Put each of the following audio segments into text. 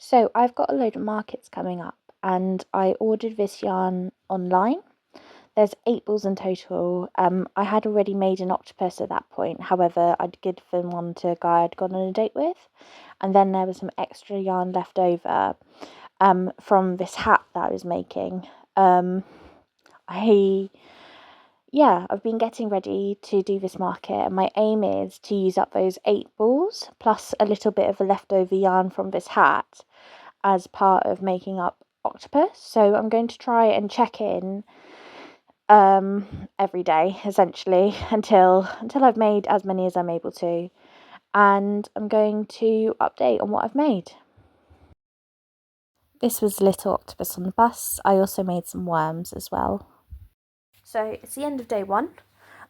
So I've got a load of markets coming up and I ordered this yarn online. There's 8 balls in total. I had already made an octopus at that point. However, I'd given one to a guy I'd gone on a date with. And then there was some extra yarn left over from this hat that I was making. I I've been getting ready to do this market, and my aim is to use up those 8 balls plus a little bit of a leftover yarn from this hat as part of making up octopus. So I'm going to try and check in every day essentially until I've made as many as I'm able to, and I'm going to update on what I've made. This was a little octopus on the bus. I also made some worms as well. So it's the end of day one.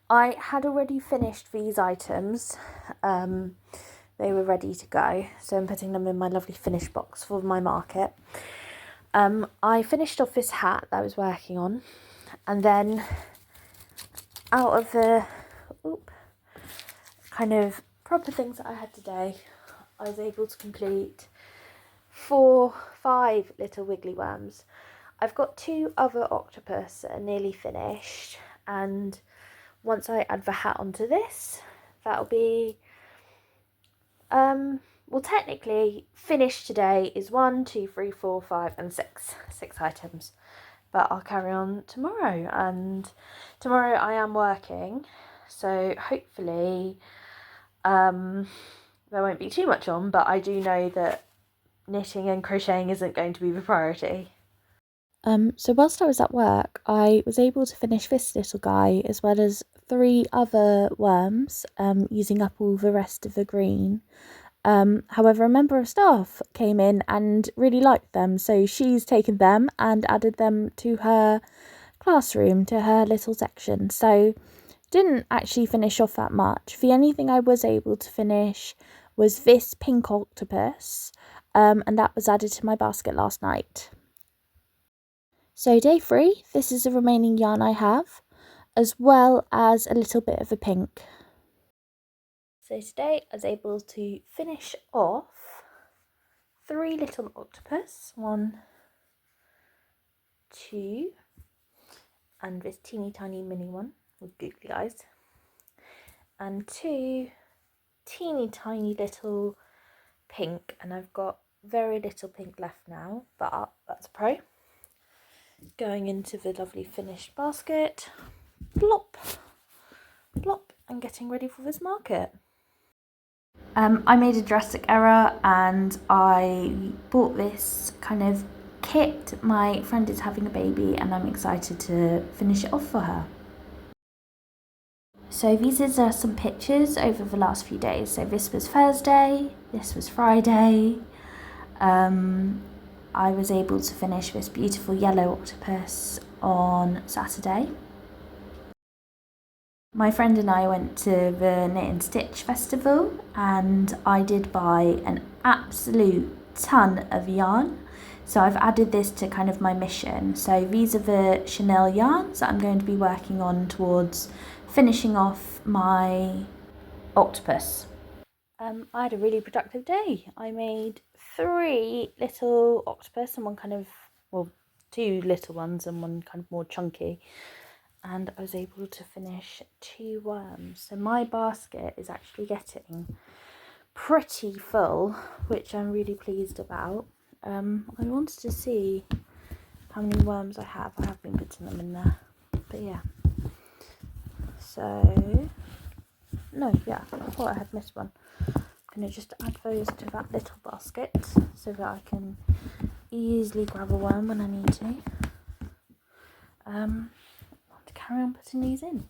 I had already finished these items. They were ready to go, so I'm putting them in my lovely finish box for my market. I finished off this hat that I was working on, and then out of the kind of proper things that I had today, I was able to complete 5 little wiggly worms. I've got 2 other octopus that are nearly finished, and once I add the hat onto this, that'll be technically finished today is 1, 2, 3, 4, 5 and 6 items, but I'll carry on tomorrow, and tomorrow I am working, so hopefully there won't be too much on, but I do know that knitting and crocheting isn't going to be the priority. So whilst I was at work, I was able to finish this little guy as well as 3 other worms, using up all the rest of the green. However, a member of staff came in and really liked them, so she's taken them and added them to her classroom, to her little section. So didn't actually finish off that much. The only thing I was able to finish was this pink octopus, and that was added to my basket last night. So day 3, this is the remaining yarn I have, as well as a little bit of a pink. So today I was able to finish off 3 little octopus, 1, 2, and this teeny tiny mini one with googly eyes, and 2 teeny tiny little pink, and I've got very little pink left now, but that's a pro. Going into the lovely finished basket, plop, plop, and getting ready for this market. I made a drastic error and I bought this kind of kit. My friend is having a baby and I'm excited to finish it off for her. So these are some pictures over the last few days. So this was Thursday, this was Friday. I was able to finish this beautiful yellow octopus on Saturday. My friend and I went to the Knit and Stitch festival and I did buy an absolute ton of yarn. So I've added this to kind of my mission. So these are the Chanel yarns that I'm going to be working on towards finishing off my octopus. I had a really productive day. I made 3 little octopus and 2 little ones and one kind of more chunky. And I was able to finish 2 worms. So my basket is actually getting pretty full, which I'm really pleased about. I wanted to see how many worms I have. I have been putting them in there, but yeah. So, no, yeah, I thought I had missed one. I'm going to just add those to that little basket so that I can easily grab a worm when I need to. Carry on putting these in,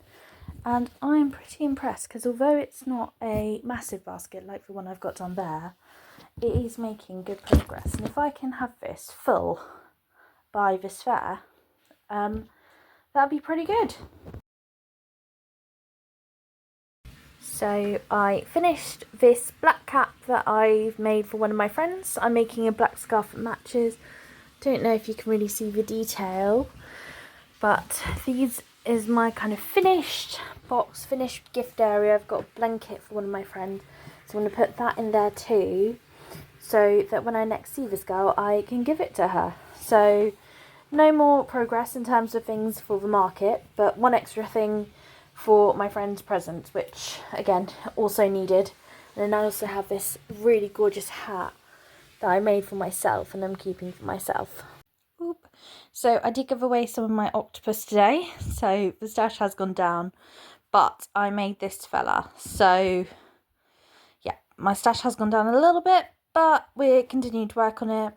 and I'm pretty impressed because although it's not a massive basket like the one I've got done there, it is making good progress, and if I can have this full by this fair, that'd be pretty good. So I finished this black cap that I've made for one of my friends. I'm making a black scarf that matches. Don't know if you can really see the detail, but these is my kind of finished box, finished gift area. I've got a blanket for one of my friends, so I'm going to put that in there too. so that when I next see this girl, I can give it to her. So no more progress in terms of things for the market, but one extra thing for my friend's presents, which again also needed. And then I also have this really gorgeous hat that I made for myself and I'm keeping for myself. Oop. So I did give away some of my octopus today, so the stash has gone down, but I made this fella. So yeah, my stash has gone down a little bit, but we're continuing to work on it.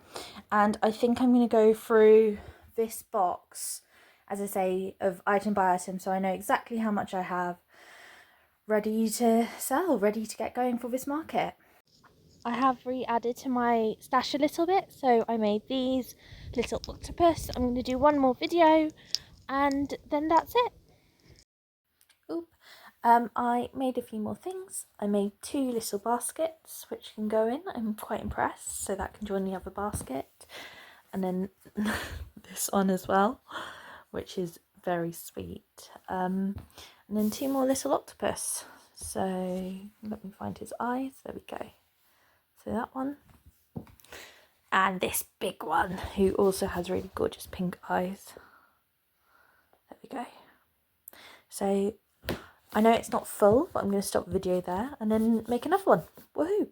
And I think I'm going to go through this box, as I say, of item by item, so I know exactly how much I have ready to sell, ready to get going for this market. I have re-added to my stash a little bit, so I made these little octopus. I'm going to do one more video and then that's it. Oop. I made a few more things. I made 2 little baskets which can go in. I'm quite impressed, so that can join the other basket. And then this one as well, which is very sweet. And then 2 more little octopus. So let me find his eyes. There we go. So that one. And this big one, who also has really gorgeous pink eyes. There we go. So I know it's not full, but I'm going to stop the video there and then make another one. Woohoo!